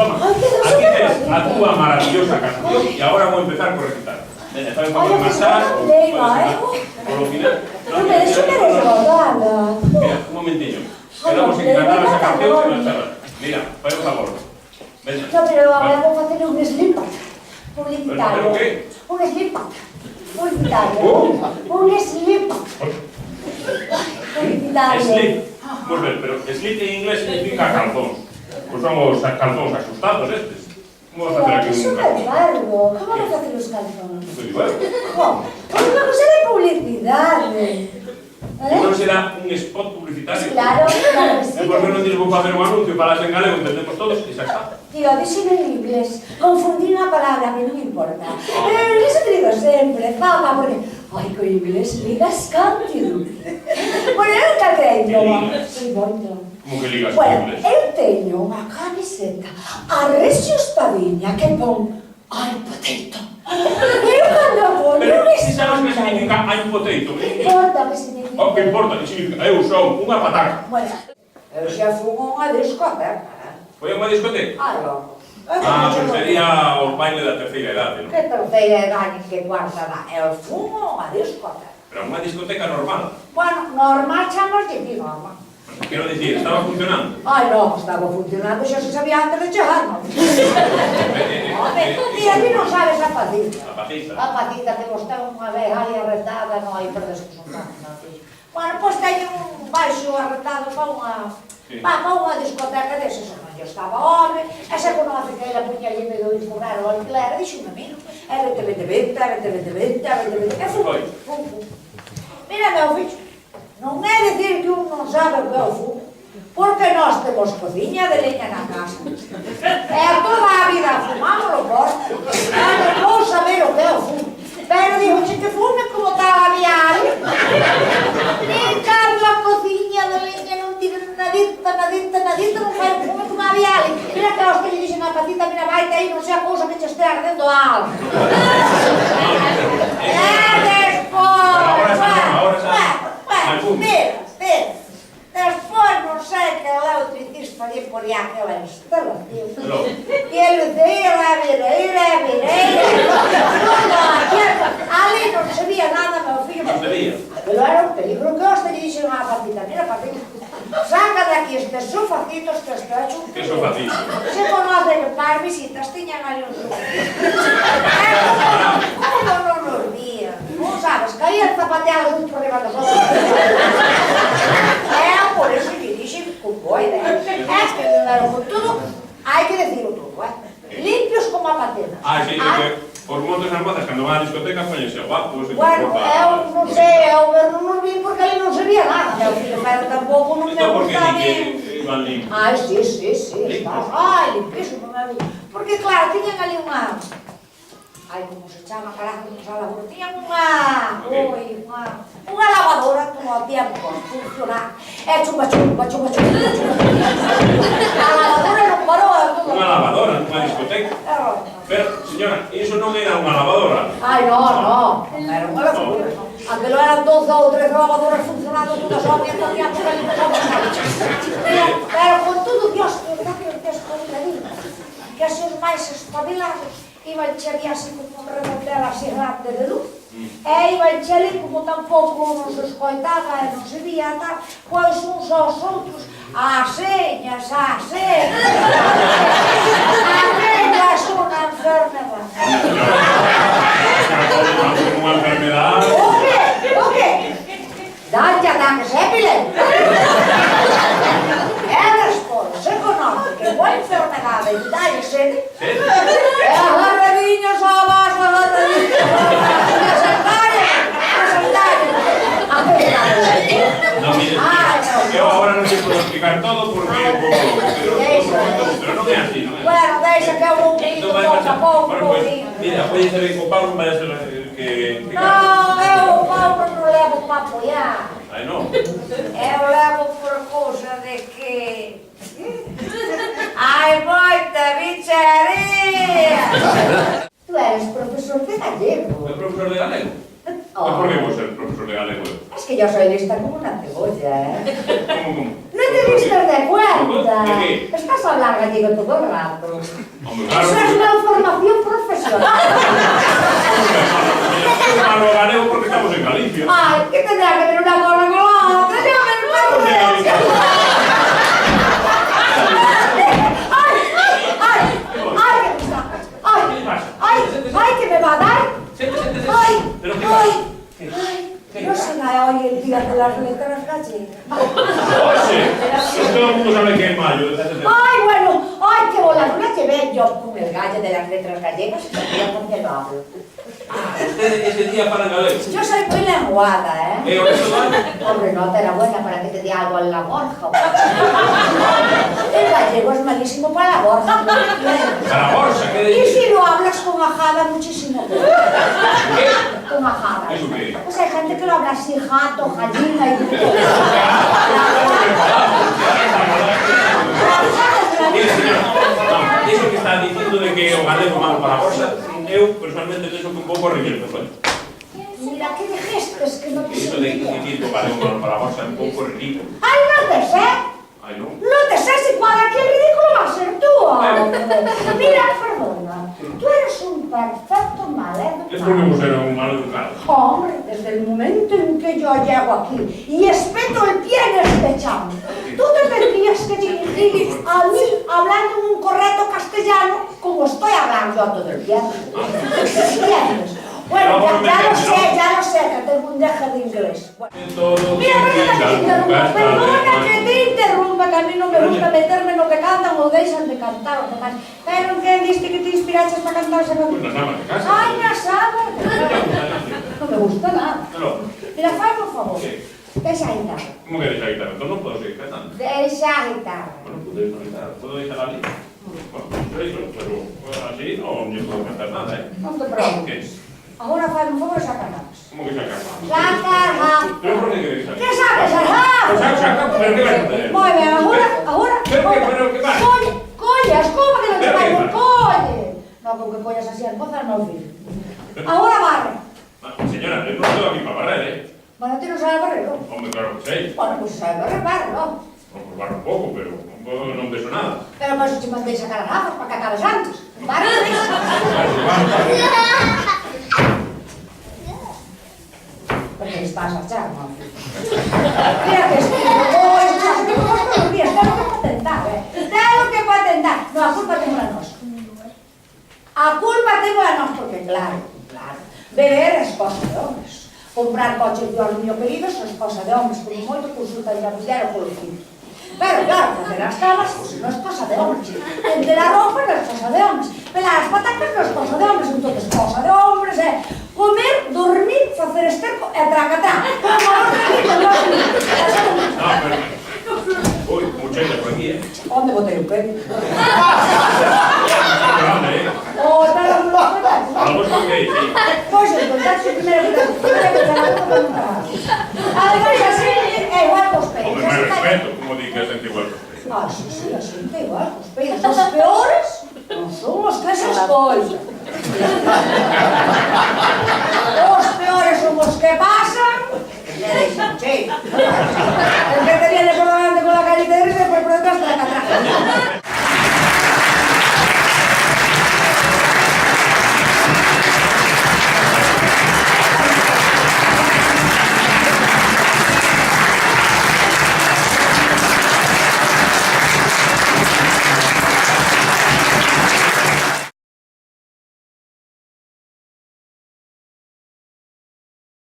Toma, aquí tienes a tu maravillosa canción y ahora voy a empezar por recitar. Venga, ¿sabes cómo masar? Por lo final. No me des una desbordada. Mira, un momentillo. Quedamos en cantar esa canción que nos charla. Mira, por favor. Venga. No, pero ahora vou facer un slip publicitario. ¿Pero qué? Un slip publicitario. Un slip publicitario. Slip. Muy bien, pero slip en inglés significa calzón. Pues son os calzóns asustados estes. Como vas a hacer aquí Pero un que calzón? largo. Como vas a facer os calzones? Pues igual. Jo, pues unha cosa de publicidade. Non será un spot publicitario. Claro, claro que sí. E por que non dices vou facer un anuncio para las en galego, entendemos todos, e xa está. Tío, díxeme en inglés, confundí unha palabra que non importa. Pero en inglés eu digo sempre, fama, porque... Ai, co inglés ligas canto. Bueno, eu nunca creio. Sí, moito. Como que ligas Bueno, inglés? eu teño unha camiseta Arresio Espadinha que pon I'm potato. Eu cando pon Pero un si sabes que estándar. significa I'm potato, Que importa que significa? o que importa, que significa eu son unha pataca. Bueno, eu xa fumo unha discoteca. Foi a unha discoteca? Ai, loco. Pero sería o baile da terceira idade, non? Que terceira edade, que cuarta edad? Eu fumo unha discoteca. Pero unha discoteca normal. Bueno, normal chamamos de ti, normal. Quero dicir, estaba funcionando. Ai, non, estaba funcionando, xa se sabía antes de chegar, non? Home, ti aquí non sabes a patita. A patita. A patita que vos ten unha vez aí arretada, non hai perdes que son tantos, non? Bueno, pois teño un baixo arretado para unha discoteca deses, non yo estaba home, e se conoce que ela puña allí medio de forrar o alquiler, e dixo un amigo, e vete, e fum. Mira, meu fillo, non é dicir que un non sabe o que é o fumo, porque nós temos cociña de leña na casa. E toda a vida fumámoslo por, e non vou saber o que é o fumo. Pero digo, que fume como estaba a vial. Nin cando a cociña de leña non tiene nadita, non fai fume como a vial. Mira que aos que lle dixen a patita, mira, vaite aí, non sei a cousa que che estea ardendo a alma. E despois, mira, despois non sei que o electricista lle ponía aquela instalación. E ele dizia, ali non se vía nada, meu fillo. Non se vía. Pero era un peligro que hasta lle dixen a patita, mira, patita, saca de aquí estes sofacitos que está hecho un Que sofacito? se conoce que para as visitas tiñan ali un sofacito. Como non nos vían? Non sabes, caían zapateados uns por riba dos outros. Por eso lle dixen con boa idea. Pero con todo, hai que decirlo todo, limpios como a patena. Sí, que os montes nas mozas, cando van á discoteca, poñense guapos e Bueno, eu non sei, eu non nos vi porque ali non se vía nada, meu fillo, pero tampouco non me gusta bien. Iban limpos. Ai, sí, está. Ai, limpísimo, meu fillo. Porque, claro, tiñan ali unha... Ai, como se chama, carajo, non se lavadora. Tiñan unha lavadora como a tiempo, funcionar. É chumba. A lavadora non parou a todo. Unha lavadora, nunha discoteca. Pero, señora, iso non era unha lavadora. Ai, non, era unha lavadora. Aquilo eran 12 ou 13 lavadoras funcionando todas ao mesmo tiempo que ali pasaba. Pero con todo, Dios, que verdad que te escondedino. Que así os máis espabilados iban che ali así como un remontela así grande de luz. E iban che ali como tampouco non se escoitaba e non se vía tal, pois uns aos outros, as señas. A seña é unha enfermedade. Unha enfermedade. O que? Dalle ataques epilépticos. E despois se conoce que boa enfermedade dalle sede, e agarradiños ao vaso, a sentarlle. Non, mire, eu agora non sei podo explicar todo porque é un pouco, pero non é así, non é? Bueno, deixa que eu vou indo pouco a pouco. Mira, pode ser que o Pablo vai ser que... Non, eu o Pablo non levo para apoiar. Ai, non? Eu levo por cousa de que... hai moita bicharía. Tu eres profesor de gallego. É profesor de galego? Por que vou ser profesor de galego? Es que yo soy lista como una cebolla, Como? No te diste de cuenta? ¿De qué? Estás a hablar gallego todo el rato. Hombre, claro. Eso es malformación profesional. Es malo galego porque estamos en Galicia. Ay, ¿qué tendrá que ver una cosa con la otra? Yo me enfermo. ¡Ay, qué pasa! ¡Ay, que me va a dar! ¡Ay, ¿Pero qué ay! No será hoy el día de las letras gallegas. Oye, todo el mundo sabe que es mayo. ¡Ay, bueno! ¡Ay, qué bola! Una que ver yo con el gallo de las letras gallegas y también con qué lo hablo. Usted ese día para galego. Yo soy muy lenguada, ¿eh? ¿Eso va? Hombre, no, te la buena para que te dé algo en la borja. El gallego es malísimo para la borja. ¿No me entiendes? Para la bolsa, ¿qué Y dices? si lo hablas con ajada, muchísimo peor. ¿Qué? Con ajada. ¿Eso qué? Pues hay gente que lo habla así, jato, gallina y todo. Mire, señora, eso que está diciendo de que o galego malo para la bolsa, eu personalmente penso que un pouco ridículo. Mira, qué de gestos que no te Eso de sentiría. decir que o galego malo para la bolsa é un pouco ridículo. ¡Ay, no te sé! Ai, non? No te sé si cuadra aquí el ridículo va a ser tú, hombre. Mira, perdona, tú eres un perfecto Es porque maleducado. vos era un mal educado. Hombre, desde el momento en que yo llego aquí y espeto el pie en este chamo, tú te tendrías que dirigir a mí hablando en un correcto castellano como estoy hablando yo todo el tiempo. ¿Entiendes? Bueno, ya lo sé, que tengo un deje de inglés. Bueno. Mira, perdona que te interrumpa, que a mí no me gusta meterme en lo que cantan o deixan de cantar os demás. Pero entendiste que te inspiraste para cantar esa canción? Pues las amas de casa. Ay, na sábana. No me gusta nada. No. Mira, fai por favor. ¿Qué? Deixa a guitarra. ¿Cómo que deja guitarra? Entonces no puedo seguir cantando. Deixa a guitarra. Bueno, puedo ir con guitarra. ¿Puedo dejar la línea? Bueno, eso, pero así no puedo cantar nada, ¿eh? Non te preocupes. ¿Qué? Ahora fai por favor esa canción. ¿Cómo que sacar? Saca, ¿Pero por qué queréis sacar? ¿qué sacas? ¡Ajá! Pues saca, pero ¿qué vas a hacer? Muy bien, ahora. ¿Pero qué más? Collas, ¿cómo que no te ¿Pero qué vai más? por colle? No, porque collas así en cosas no filo. Ahora barre. Señora, yo no estoy aquí para barrer, ¿eh? Bueno, tú no sabes barrer, ¿no? Hombre, claro que sé. Bueno, pues si sabes barrer, barre, ¿no? Bueno, pues barro un poco, pero no beso nada. Pero por eso te mandé sacar las gafas para que acabes antes. Barre. ¿Pero qué les pasa, chamo? Mira que estoy. Todos los días, tengo que patentar, ¿eh? Tengo que patentar. No, a culpa tengo la nos. A culpa tengo la nos, porque claro, beber es cosa de hombres. Comprar coches de oro, mío queridos, es cosa de hombres, como moito consulta de la muller o polo fin. Pero claro, hacer las camas, pues no es cosa de hombres. Tender la ropa no es cosa de hombres. Pelar las patacas no es cosa de hombres. Entonces, cosa de hombres é comer, dormir, facer esterco e tracatrá. No, pero... Uy, muchacha por aquí, ¿eh? Onde botei o pé? Grande, ¿eh? O tal os meus pedazos. Algo es porque hay, sí. Pois, entonces, o primeiro que ademais, así é igual cos pés. Hombre, me respeto, como di que es igual que usted. Ah, sí, así é igual cos pés. Os peores non son os que se escoitan. Os peores son os que pasan e deixan cheiro. El que te viene por delante con la carita de risa y por detrás te la catraja.